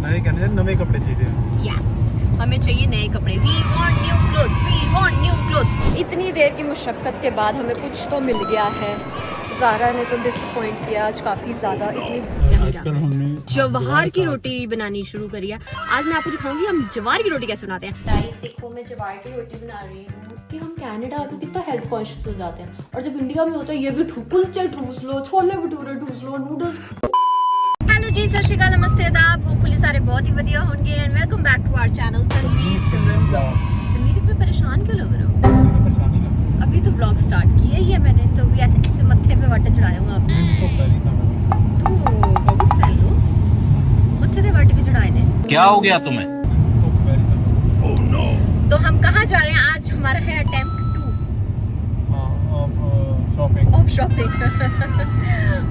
नए कहने नवे कपड़े चाहिए। यस, हमें चाहिए नए कपड़े। We want new clothes, we want new clothes. इतनी देर की मुशक्क़त के बाद हमें कुछ तो मिल गया है। ज़ारा ने तो डिसअपॉइंट किया आज काफ़ी ज़्यादा। आजकल हमने जवार की रोटी बनानी शुरू करी है। आज मैं आपको दिखाऊंगी हम जवार की रोटी कैसे बनाते हैं। गाइस देखो, मैं जवार की रोटी बना रही हूँ कि हम कनाडा में कितना हेल्थ कॉन्शियस हो जाते हैं, और जब इंडिया में होता है ये भी कुलचे ठूस लो, छोले भटूरे ठूस लो, नूडल्स। हेलो जी, सत श्री अकाल, नमस्ते, आदाब। होपफुली सारे बहुत ही बढ़िया होंगे and welcome back to our channel Tanveer Simran blogs. Tanveer इतना परेशान क्यों लग रहे हो? अभी तो ब्लॉग स्टार्ट किया ही है मैंने, तो भी ऐसे ऐसे मत्थे पे वाटे चढ़ाए हुए आपने। तो गॉगल्स पहन लो, मत्थे पे वाटे के चढ़ाए ने। क्या हो गया तुम्हें? Oh, no. तो हम कहाँ जा रहे हैं आज? हमारा है अटेम्प्ट ऑफ शॉपिंग।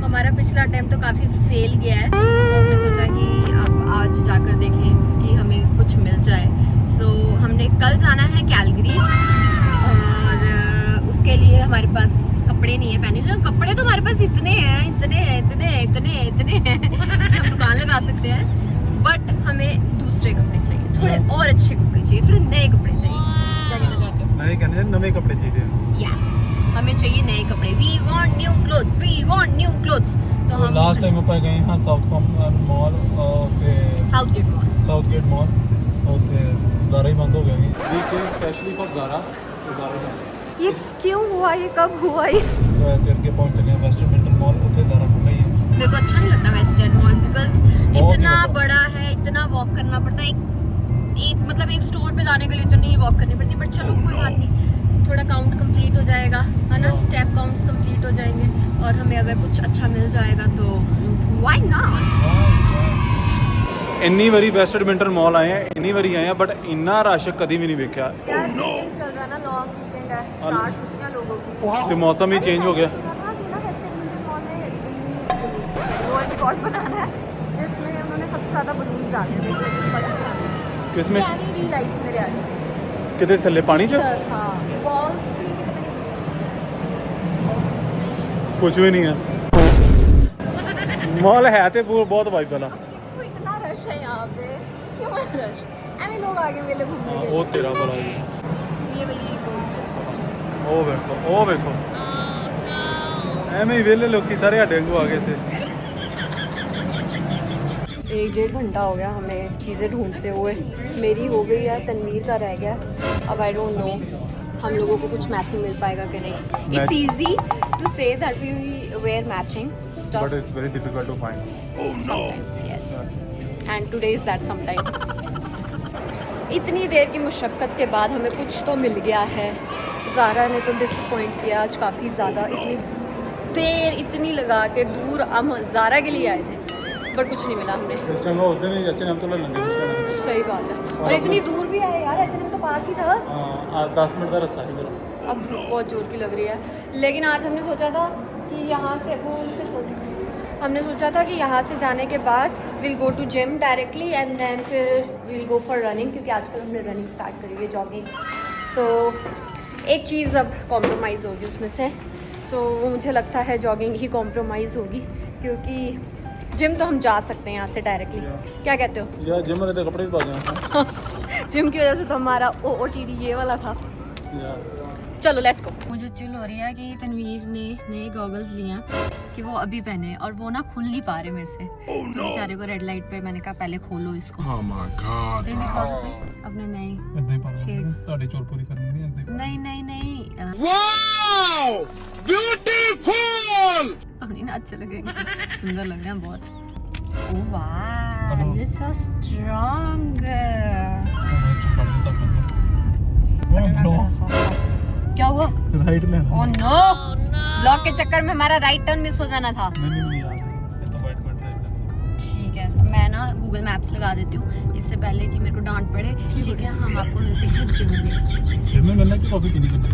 हमारा पिछला अटेम्प्ट तो काफ़ी फेल गया है, तो हमने सोचा कि अब आज जाकर देखें कि हमें कुछ मिल जाए। सो हमने कल जाना है कैलगरी, और उसके लिए हमारे पास कपड़े नहीं है पहने। कपड़े तो हमारे पास इतने हैं कि हम दुकान लगा सकते हैं, बट हमें दूसरे कपड़े चाहिए, थोड़े और अच्छे कपड़े चाहिए, थोड़े नए कपड़े चाहिए। क्या कहना चाहते हो? नए कहने नवे कपड़े चाहिए। यस, हमें चाहिए नए कपड़े। We want new clothes, we want new clothes. तो हम लास्ट टाइम ਆਪਾਂ ਗਏ ਹਾਂ ਸਾਊਥ ਮਾਲ ਤੇ साउथगेट मॉल ਉੱਥੇ ਜ਼ਾਰਾ ਹੀ ਬੰਦ ਹੋ ਗਿਆ ਸੀ ਵੀਕ ਸਪੈਸ਼ਲੀ ਫॉर ਜ਼ਾਰਾ ये क्यों हुआ? ये कब हुआ? ये ਸੋ ਐਸੇ ਕਰਕੇ ਪਹੁੰਚ ਚਲੇ ਵੈਸਟਰਨ ਮਿੰਟਨ ਮਾਲ ਉੱਥੇ ਜ਼ਾਰਾ खुला ही है। मेरे को अच्छा नहीं लगता वेस्टर्न मॉल, बिकॉज इतना बड़ा है, इतना वॉक करना पड़ता है। एक मतलब एक स्टोर पे जाने के लिए तो नहीं वॉक करनी पड़ती, बट चलो कोई बात नहीं, थोड़ा काउंट कंप्लीट हो जाएगा, है ना, स्टेप काउंट्स कंप्लीट हो जाएंगे, और हमें अगर कुछ अच्छा मिल जाएगा तो व्हाई नॉट। ਇੰਨੀ ਵਾਰੀ ਵੈਸਟਰਨ ਮਿੰਟਨ ਮਾਲ ਆਏ ਆ, ਇੰਨੀ ਵਾਰੀ ਆਏ ਆ, ਬਟ ਇੰਨਾ ਰਸ਼ ਕਦੀ ਵੀ ਨਹੀਂ ਵੇਖਿਆ। यार वीकेंड चल रहा है ना, लॉन्ग वीकेंड है, 4 छुट्टियां लोगों की। ਤੇ मौसम ही चेंज हो गया। सुना था कि ना वेस्टर्न मिंटन मॉल ने वर्ल्ड रिकॉर्ड बनाना है, जिसमें उन्होंने सबसे ज़्यादा बलून्स डाले हैं। देखिए उसमें पड़ा है। किसमें? यानी रील आई थी मेरे आगे। ਕਿਤੇ ਥੱਲੇ ਪਾਣੀ 'ਚ हाँ, बॉल्स थी। ਕੁਝ ਵੀ ਨਹੀਂ ਹੈ। ਮਾਲ ਹੈ ਤੇ ਬਹੁਤ ਵਾਈਬ ਵਾਲਾ। इतना रश है यहाँ पे, क्यों है रश? ऐसे लोग आगे मेले घूमने के ਉਹ ਤੇਰਾ ਭਲਾ ਜੀ। लिए। ये वाली ਉਹ ਵੇਖੋ ਐਵੇਂ ਹੀ ਵਿਹਲੇ ਲੋਕੀ ਸਾਰੇ ਸਾਡੇ ਵਾਂਗੂ ਆ ਗਏ ਇੱਥੇ। 1-1.5 घंटा हो गया हमें चीज़ें ढूंढते हुए। मेरी हो गई है, तनवीर का रह गया। अब आई डोंट नो हम लोगों को कुछ मैचिंग मिल पाएगा कि नहीं। It's easy to say that we wear matching stuff, but it's very difficult to find. Sometimes yes, and today is that sometime. इतनी देर की मुशक्क़त के बाद हमें कुछ तो मिल गया है। ज़ारा ने तो डिसअपॉइंट किया आज काफ़ी ज़्यादा। इतनी देर इतनी लगा के दूर हम ज़ारा के लिए आए थे, बट कुछ नहीं मिला हमने। इस टाइम उस दिन अच्छे नाम तो लंदे मुश्किल सही बात है, और इतनी दूर भी आए यार, ऐसे तो पास ही था। हां 10 मिनट का रास्ता है। अब भूख बहुत जोर की लग रही है, लेकिन आज हमने सोचा था कि यहाँ से यहाँ से जाने के बाद will go to gym directly, and then फिर विल गो फॉर रनिंग, क्योंकि आजकल हमने रनिंग स्टार्ट करी है, जॉगिंग। तो एक चीज़ अब कॉम्प्रोमाइज़ होगी उसमें से। सो मुझे लगता है जॉगिंग ही कॉम्प्रोमाइज़ होगी, क्योंकि जिम तो हम जा सकते हैं यहाँ से डायरेक्टली। क्या कहते हो? यार जिम वाले तो कपड़े भी पा गए। जिम की वजह से तो हमारा OOTD ये वाला था। चलो लेट्स गो। मुझे चिल हो रही है कि तनवीर ने नए गॉगल्स लिए हैं कि वो अभी पहने, और वो ना खुल नहीं पा रहे मेरे से। तो बेचारे को रेड लाइट पे मैंने कहा पहले खोलो इसको। Oh my God. दिखाओ तो सही अपने नए इतने पा Shades. साड़ी चोर पूरी करनी नहीं इतने। नहीं Wow! Beautiful! अपनी ना अच्छे लगेंगे, सुंदर लग रहे हैं बहुत। ओह वाह, ये सो स्ट्रांग। क्या हुआ? राइट लेना। ओह नो, ब्लॉक के चक्कर में हमारा राइट टर्न मिस हो जाना था। नहीं यार ये तो वाइट कट राइट। ठीक है, मैं ना गूगल मैप्स लगा देती हूँ इससे पहले कि मेरे को डांट पड़े। ठीक है, हम आपको मिलते हैं जिम में। जिम में मिलना कि कॉफी पीनी करना?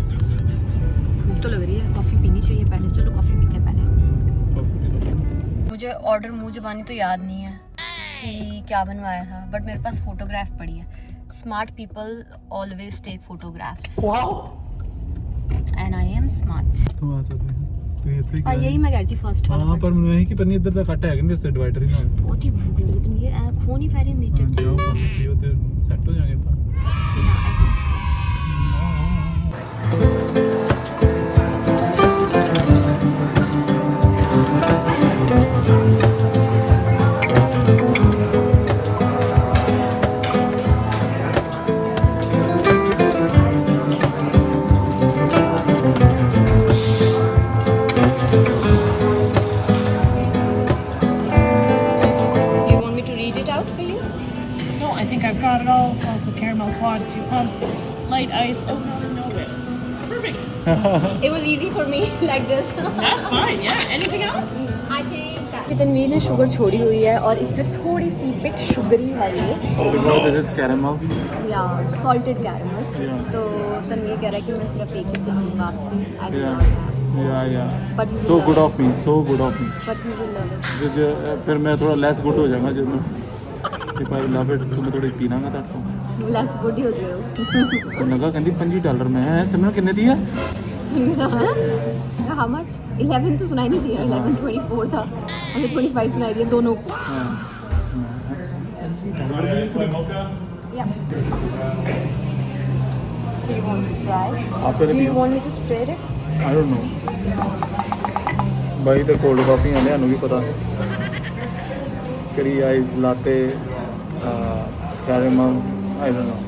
भूख तो लग रही है, कॉफ़ी पीनी चाहिए पहले। चलो कॉफ़ी पीते हैं पहले। मुझे ऑर्डर मुंह ज़बानी तो याद नहीं है कि क्या बनवाया था, बट मेरे पास फोटोग्राफ पड़ी है। Smart people always take photographs, and I am smart. तुम आ सकते हैं। ਤੂੰ ਇੱਥੇ हाँ यही मैं कह रही थी फर्स्ट वाला ਹਾਂ part। ਪਰ ਮੈਨੂੰ ਇਹ ਕਿ ਪੰਨੀ ਇੱਧਰ ਦਾ ਕੱਟ ਹੈਗਾ ਨਹੀਂ ਇਸ ਤੇ ਡਿਵਾਈਡਰ ਹੀ ਨਾਲ बहुत ही भूख लगी थी ये खो नहीं पा रही ਹਾਂ, नीचे ਜਾਓ ਕੰਮ ਪੀਓ ਤੇ ਸੈੱਟ ਹੋ ਜਾਗੇ ਆਪਾਂ Yeah, I think so। Do you want me to read it out for you? No, I think I've got it all. Salsa, caramel, quad, 2 pumps, light ice, oat milk, and no whip. Perfect. It was easy for me like this। That's fine. Yeah. Anything else? I think that Tanveer ने sugar छोड़ी हुई है और इसमें थोड़ी सी bit sugary है ये because this is caramel या सॉल्टेड कैरमल। Yeah. तो तनवीर कह रहा है कि मैं सिर्फ एक ही से लूँगा आपसे। I will या not. या But you will so love good it. Of me so good of me But you will love it। फिर मैं थोड़ा लेस गुड हो जाऊंगा जब मैं इफ आई लव इट तो मैं थोड़ी पी लांगा ਤੁਹਾਡੇ ਤੋਂ Less good ही हो जाएगा। ਉਹ ਨਗਾ ਕਹਿੰਦੀ $50 ਮੈਂ ਹੈ ਸਿਮਰਨ ਕਿੰਨੇ ਦੀ ਹੈ How much? 11 तो सुनाई नहीं दिया। 11 24 था। हमें 25 सुनाई दिया दोनों को। Yeah. Do you want to try? आपको Do you want me to stir it? I don't know ਬਾਈ ਤੇ ਕੋਲਡ ਕਾਫੀ ਆਂਦੇ ਸਾਨੂੰ ਵੀ ਪਤਾ ਕਰੀ ਆਈਸ ਲਾਤੇ caramel I don't know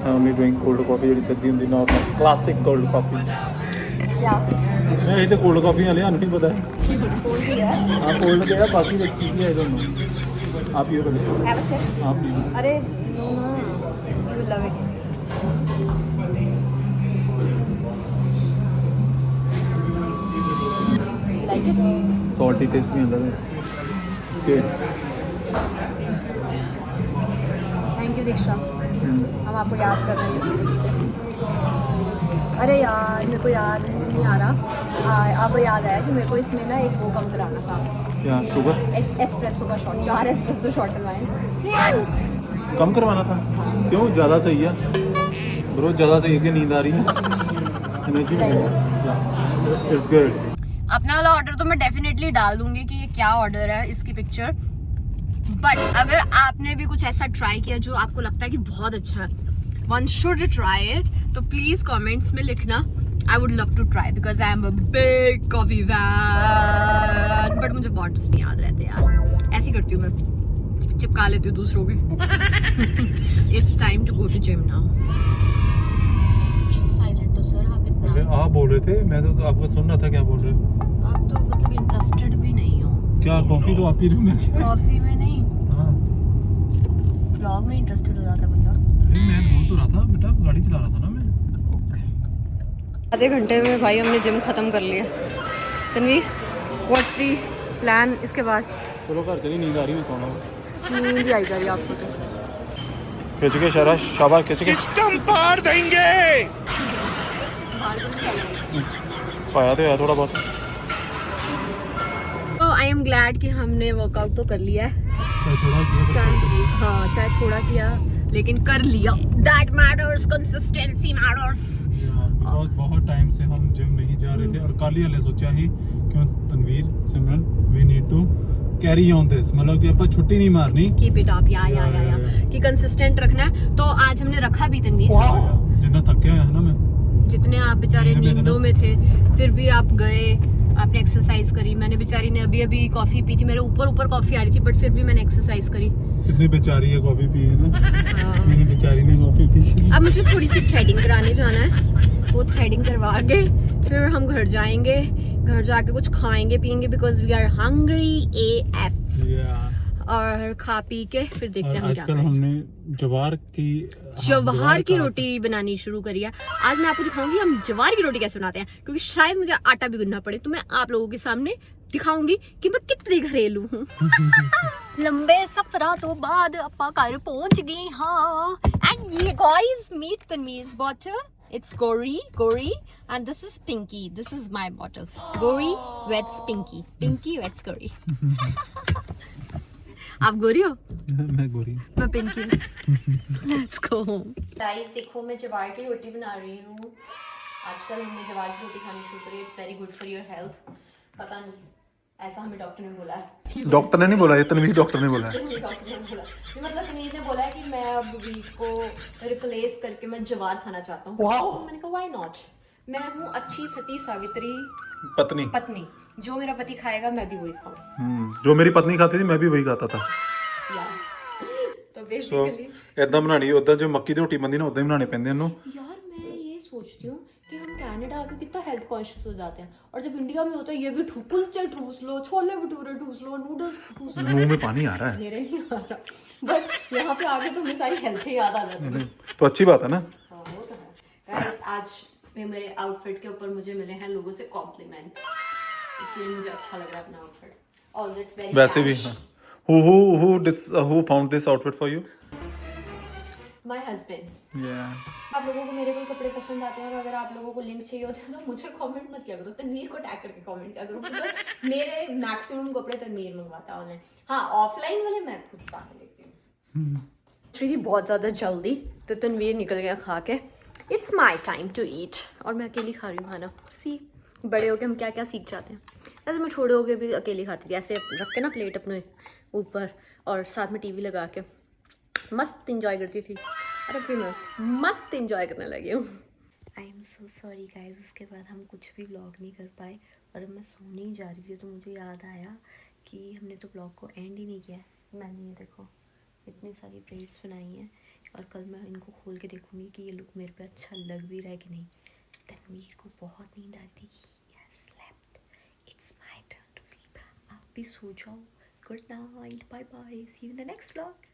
I'm only doing cold coffee ਜਿਹੜੀ ਸਿੱਧੀ ਹੁੰਦੀ normal classic cold coffee Yeah. ਮੈਂ ਇਹ ਤੇ ਕੋਲਡ ਕਾਫੀ ਵਾਲੇ ਸਾਨੂੰ ਨਹੀਂ ਪਤਾ Cold ही है। ਹਾਂ ਕੋਲਡ ਕਿਹੜਾ ਬਾਕੀ ਵਿੱਚ ਕੀ ਕੀ I don't know आप ये बोलो Have a sip. आप ये अरे no no, you will love it। You like it? Salty taste भी अंदर है इसके Thank you दीक्षा। हम आपको याद कर रहे हैं पीते। अरे यार मेरे को याद नहीं आ रहा। अब याद आया कि मेरे को इसमें ना एक वो कम कराना था। क्या शुगर एस्प्रेसो का शॉट 4 एस्प्रेसो शॉट डलवाए। कम करवाना था क्यों ज़्यादा सही है ब्रो ज़्यादा सही है कि नींद आ रही है एनर्जी इट्स गुड अपना वाला ऑर्डर तो मैं डेफिनेटली डाल दूंगी कि ये क्या ऑर्डर है इसकी पिक्चर। बट अगर आपने भी कुछ ऐसा ट्राई किया जो आपको लगता है कि बहुत अच्छा है, वन शुड ट्राई इट, तो प्लीज कमेंट्स में लिखना। I would love to try because I am a big coffee fan. But मुझे वर्ड्स नहीं याद रहते यार, ऐसी करती हूँ मैं, चिपका लेती हूँ दूसरों के। It's time to go to gym now. Silent हो सर आप इतना। आप बोल रहे थे मैं तो आपको सुन रहा था क्या बोल रहे हो आप तो मतलब इंटरेस्टेड भी नहीं हो। क्या कॉफी तो आप पी रहे हो मैं कॉफी में नहीं, हाँ ब्लॉग में इंटरेस्टेड हो जाता बंदा। अरे मैं बोल तो रहा था बेटा गाड़ी चला रहा था ना मैं आधे घंटे में भाई हमने जिम खत्म कर लिया। तनवीर व्हाट्स दी प्लान इसके बाद? चलो घर चली नींद आ रही है सोना नींद ही आई जा रही है आपको तो। खिंच के शाबाश खिंच के सिस्टम पार देंगे। पाया तो यार थोड़ा बहुत तो आई एम ग्लैड कि हमने वर्कआउट तो कर लिया है। थोड़ा किया हाँ चाहे थोड़ा किया लेकिन कर लिया। That matters, consistency matters. Because बहुत टाइम से हम जिम नहीं जा रहे थे और कल ही हले सोचा ही क्यों Tanveer Simran we need to carry on this मतलब कि ਆਪਾਂ छुट्टी नहीं मारनी कीप इट अप या कि कंसिस्टेंट रखना है। तो आज हमने रखा भी तनवीर। जितना थके हुए हैं ना मैं जितने आप बेचारे नींदों में थे फिर भी आप गए, आपने एक्सरसाइज करी। मैंने बेचारी ने अभी अभी कॉफी पी थी, मेरे ऊपर कॉफी आ रही थी बट फिर भी मैंने एक्सरसाइज करी। कितनी बेचारी है कॉफी पी है ना मेरी बेचारी ने कॉफी पी। अब मुझे थोड़ी सी थ्रेडिंग कराने जाना है, वो थ्रेडिंग करवा के फिर हम घर जाएंगे, घर जाके कुछ खाएंगे पियेंगे because we are hungry AF। और खा पी के फिर देखते हैं हम क्या आजकल करें। हमने जवार की रोटी बनानी शुरू करी है। आज मैं आपको दिखाऊंगी हम जवार की रोटी कैसे बनाते हैं, क्योंकि शायद मुझे आटा भी गूंदना पड़े तो मैं आप लोगों के सामने दिखाऊंगी कि मैं कितनी घरेलू हूँ। लंबे सफरा तो बाद अपा घर पहुंच गई हाँ। एंड ये guys meet Tanveer's bottle, it's Gori and this is Pinky, this is my bottle. Gori wets Pinky, Pinky wets Gori। आप गोरी हो? मैं गोरी मैं पिंकी हूँ। Let's go home। गाइस देखो मैं जवार की रोटी बना रही हूँ। आजकल हमने जवार की रोटी खानी शुरू करी। It's very good for your health. पता नहीं, ऐसा हमें डॉक्टर ने बोला है। डॉक्टर ने नहीं बोला, ये तनवीर डॉक्टर ने बोला है। तनवीर डॉक्टर ने बोला नहीं, मतलब तनवीर ने बोला है कि मैं अब वीट को रिप्लेस करके मैं जवार खाना चाहता हूँ। तो मैंने कहा व्हाई नॉट, मैं हूँ अच्छी सती सावित्री पत्नी। पत्नी, जो मेरा पति खाएगा मैं भी वही खाऊं। जो मेरी पत्नी खाती थी मैं भी वही खाता था। तो ਸੋ बेसिकली ਇਦਾਂ ਬਣਾਣੀ, ਉਦਾਂ ਜੋ ਮੱਕੀ ਦੀ ਰੋਟੀ ਬੰਦੀ ਨਾ ਉਦਾਂ ਹੀ ਬਣਾਣੇ ਪੈਂਦੇ ਇਹਨੂੰ। यार मैं ये सोचती हूँ कि हम कनाडा आके कितना हेल्थ कॉन्शियस हो जाते हैं, और जब इंडिया में होता है ये भी कुलचे ठूस लो, छोले भटूरे ठूस लो, नूडल्स ठूस लो। मुंह में पानी आ रहा है। मेरे नहीं आ रहा, बट यहाँ पे आके तो हमें सारी हेल्थ ही याद आ जाती है। तो अच्छी बात है ना। हाँ, वो तो है। Guys, आज मेरे आउटफिट के ऊपर मुझे मिले हैं लोगों से कॉम्प्लीमेंट्स, इसलिए मुझे अच्छा लग रहा है अपना आउटफिट। ऑल दैट्स वेरी वैसे भी who found this outfit for you? My husband. Yeah. आप लोगों को मेरे कोई कपड़े पसंद आते हैं और अगर आप लोगों को लिंक चाहिए होते हैं तो मुझे कमेंट मत किया करो, तनवीर को टैग करके कमेंट किया करो, बिकॉज मेरे मैक्सिमम कपड़े तनवीर मंगवाता है ऑनलाइन। हाँ, ऑफलाइन वाले मैं खुद जाके लेती हूँ। थी बहुत ज़्यादा जल्दी तो तनवीर निकल गया खा के। It's my time to eat, और मैं अकेली खा रही हूँ खाना। सी बड़े हो के हम क्या क्या सीख जाते हैं। ऐसे मैं छोटे हो के भी अकेली खाती थी, ऐसे रख के ना प्लेट अपने ऊपर और साथ में टीवी लगा के मस्त इंजॉय करती थी, और अभी मैं मस्त इंजॉय करने लगी हूँ। I am so sorry guys, उसके बाद हम कुछ भी व्लॉग नहीं कर पाए, और अब मैं सोने ही जा रही थी तो मुझे याद आया कि हमने तो व्लॉग को एंड ही नहीं किया है। मैंने ये देखो इतनी सारी ब्रेड्स बनाई हैं, और कल मैं इनको खोल के देखूँगी कि ये लुक मेरे पे अच्छा लग भी रहा है कि नहीं। तनवीर को बहुत नींद आती है, it's my turn to sleep. आप भी सो जाओ। Good night, bye bye, see you in the next vlog.